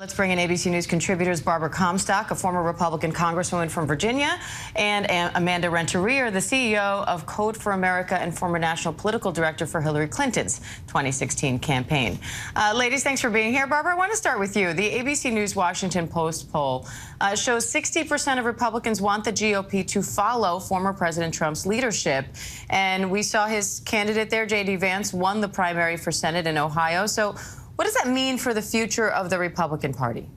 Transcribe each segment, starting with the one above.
Let's bring in ABC News contributors Barbara Comstock, a former Republican Congresswoman from Virginia, and Amanda Renteria, the CEO of Code for America and former National Political Director for Hillary Clinton's 2016 campaign. Ladies, thanks for being here. Barbara, I want to start with you. The ABC News Washington Post poll shows 60% of Republicans want the GOP to follow former President Trump's leadership. And we saw his candidate there, J.D. Vance, won the primary for Senate in Ohio. So what does that mean for the future of the Republican Party?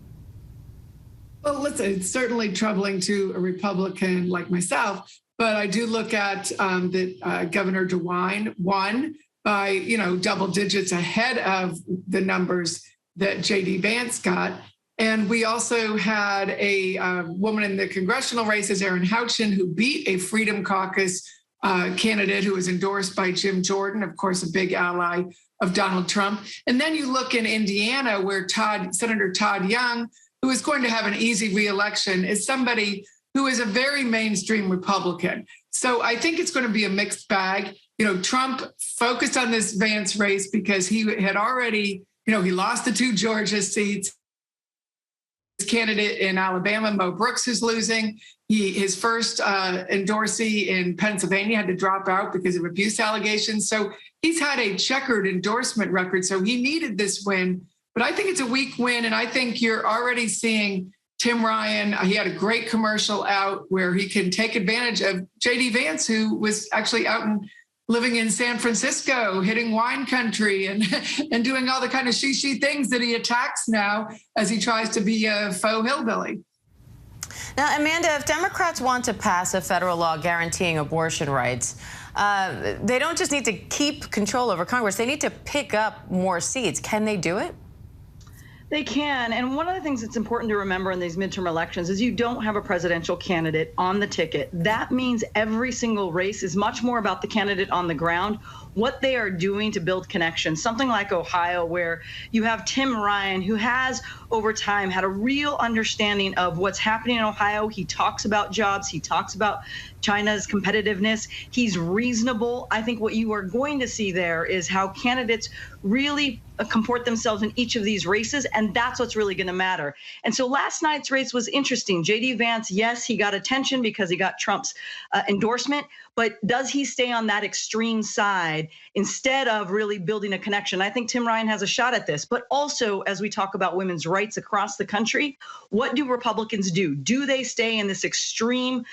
Well, listen, it's certainly troubling to a Republican like myself, but I do look at that Governor DeWine won by, double digits ahead of the numbers that J.D. Vance got. And we also had a woman in the congressional races, Erin Houchin, who beat a Freedom Caucus candidate who was endorsed by Jim Jordan, of course, a big ally of Donald Trump. And then you look in Indiana, where Senator Todd Young, who is going to have an easy reelection, is somebody who is a very mainstream Republican. So I think it's going to be a mixed bag. Trump focused on this Vance race because he had already, he lost the 2 Georgia seats. His candidate in Alabama, Mo Brooks, is losing. His first endorsee in Pennsylvania had to drop out because of abuse allegations. So he's had a checkered endorsement record. So he needed this win. But I think it's a weak win. And I think you're already seeing Tim Ryan. He had a great commercial out where he can take advantage of J.D. Vance, who was actually out and living in San Francisco, hitting wine country and doing all the kind of she things that he attacks now as he tries to be a faux hillbilly. Now, Amanda, if Democrats want to pass a federal law guaranteeing abortion rights, they don't just need to keep control over Congress. They need to pick up more seats. Can they do it? They can. And one of the things that's important to remember in these midterm elections is you don't have a presidential candidate on the ticket. That means every single race is much more about the candidate on the ground, what they are doing to build connections. Something like Ohio, where you have Tim Ryan, who has over time had a real understanding of what's happening in Ohio. He talks about jobs. He talks about China's competitiveness. He's reasonable. I think what you are going to see there is how candidates really comport themselves in each of these races, and that's what's really going to matter. And so last night's race was interesting. J.D. Vance, yes, he got attention because he got Trump's endorsement, but does he stay on that extreme side instead of really building a connection? I think Tim Ryan has a shot at this. But also, as we talk about women's rights across the country, what do Republicans do? Do they stay in this extreme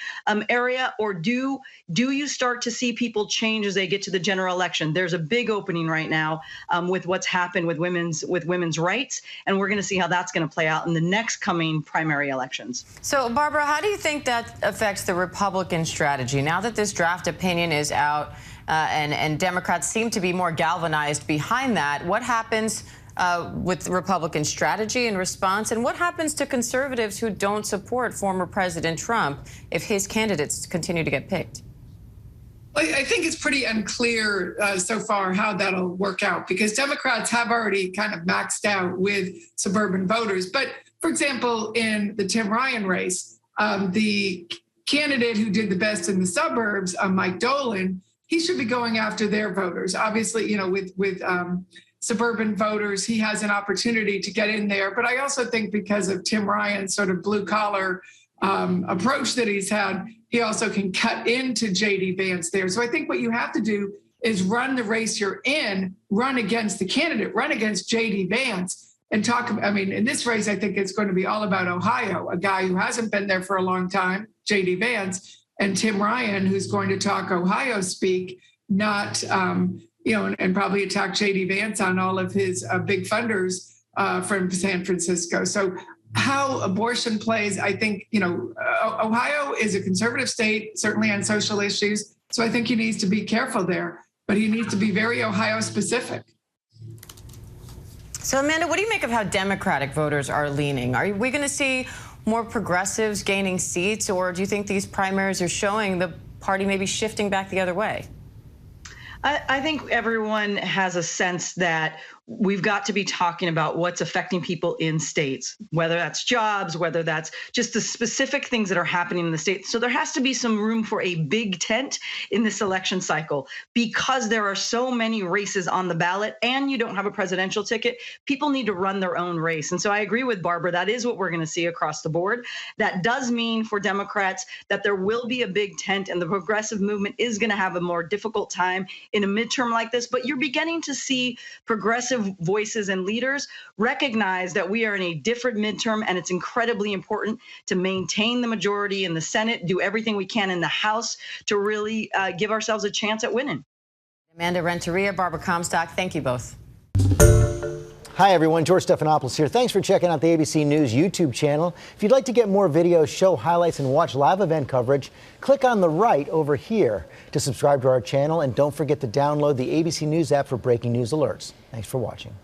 area, or do you start to see people change as they get to the general election? There's a big opening right now with what's happened with women's rights, and we're going to see how that's going to play out in the next coming primary elections. So, Barbara, how do you think that affects the Republican strategy now that this draft opinion is out and Democrats seem to be more galvanized behind that? What happens with Republican strategy and response, and what happens to conservatives who don't support former President Trump if his candidates continue to get picked? I think it's pretty unclear so far how that'll work out, because Democrats have already kind of maxed out with suburban voters. But, for example, in the Tim Ryan race, the candidate who did the best in the suburbs, Mike Dolan, he should be going after their voters. Obviously, with suburban voters, he has an opportunity to get in there. But I also think because of Tim Ryan's sort of blue collar approach that he's had, he also can cut into J.D. Vance there. So I think what you have to do is run the race you're in, run against the candidate, run against J.D. Vance, and talk. I mean, in this race, I think it's going to be all about Ohio, a guy who hasn't been there for a long time, J.D. Vance, and Tim Ryan, who's going to talk Ohio speak, not, and probably attack J.D. Vance on all of his big funders from San Francisco. So how abortion plays, I think, Ohio is a conservative state, certainly on social issues. So I think he needs to be careful there, but he needs to be very Ohio specific. So, Amanda, what do you make of how Democratic voters are leaning? Are we going to see more progressives gaining seats, or do you think these primaries are showing the party maybe shifting back the other way? I think everyone has a sense that we've got to be talking about what's affecting people in states, whether that's jobs, whether that's just the specific things that are happening in the state. So there has to be some room for a big tent in this election cycle, because there are so many races on the ballot and you don't have a presidential ticket. People need to run their own race. And so I agree with Barbara. That is what we're going to see across the board. That does mean for Democrats that there will be a big tent, and the progressive movement is going to have a more difficult time in a midterm like this. But you're beginning to see progressive voices and leaders recognize that we are in a different midterm, and it's incredibly important to maintain the majority in the Senate, do everything we can in the House to really give ourselves a chance at winning. Amanda Renteria, Barbara Comstock, thank you both. Hi, everyone. George Stephanopoulos here. Thanks for checking out the ABC News YouTube channel. If you'd like to get more videos, show highlights, and watch live event coverage, click on the right over here to subscribe to our channel. And don't forget to download the ABC News app for breaking news alerts. Thanks for watching.